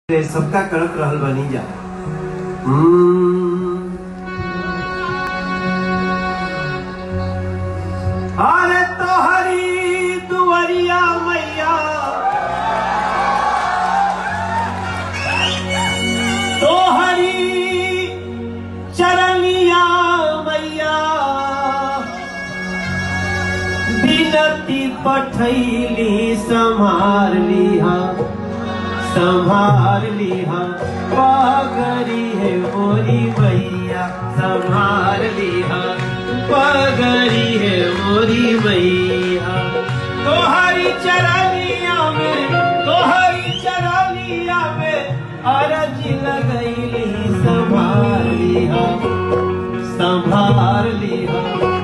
सबका कड़क रहल बनी जा। अरे तोहरी दुआरिया मैया, तोहरी चरनिया मैया, बिनती पठैली संभार लिहा, संभार लिहा पगरी है मोरी मैया, संभार लिहा पगरी है मोरी मैया। तोहरी चरनिया में, तोहरी चरनिया में अरज लगैली, संभार लिहा, संभार लिहा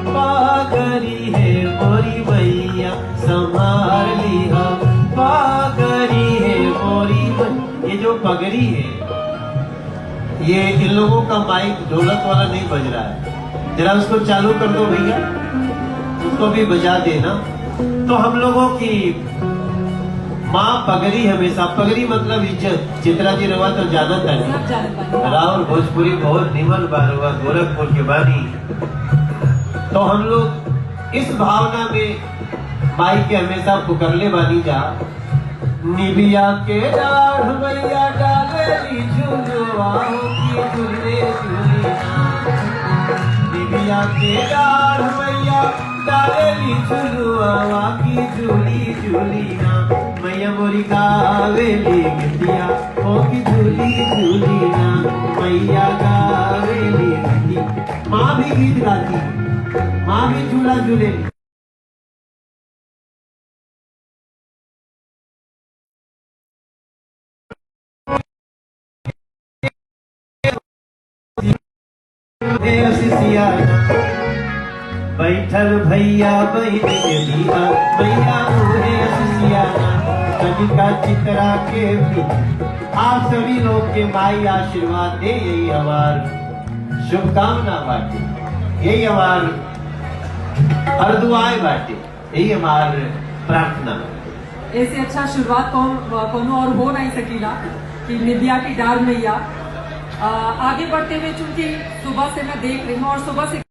पगरी है मोरी मैया, संभार लिहा पगरी है मोरी। ये जो पगड़ी है, ये इन लोगों का माइक ढोलक वाला नहीं बज रहा है, जरा उसको चालू कर दो भैया, उसको भी बजा देना। तो हम लोगों की माँ पगड़ी, हमेशा पगड़ी मतलब इज्जत। चित्रा जी रवा तो जानत है, राहुल भोजपुरी बहुत निमन बार हुआ, गोरखपुर के बानी। तो हम लोग इस भावना में माई के हमेशा पुकरले बानी जा। निबिया के डाढ़ मैया डालेली झुलवा की झूले झूलिना, निबिया के डाढ़ मैया डालेली झुलवा की झूली झूलिना। मैया मोरी गावेली गीतिया ओ की झूली झूलिना, मैया गावेली गीतिया। माँ भी गीत गाती, माँ भी झूला झूलेली। बैठल भैया बहन के दिया, भैया मुहे सियाना, कनिका चित्रा के भी। आप सभी लोग के माई आशीर्वाद दे, यही हमार शुभकामना बाटे, यही हमार दुआएं बाटे, यही हमार प्रार्थना बाटे। ऐसे अच्छा शुरुआत कौन और हो नहीं सकीला कि निबिया की डार मैया। आगे बढ़ते हुए चूंकि सुबह से मैं देख रही हूँ और सुबह से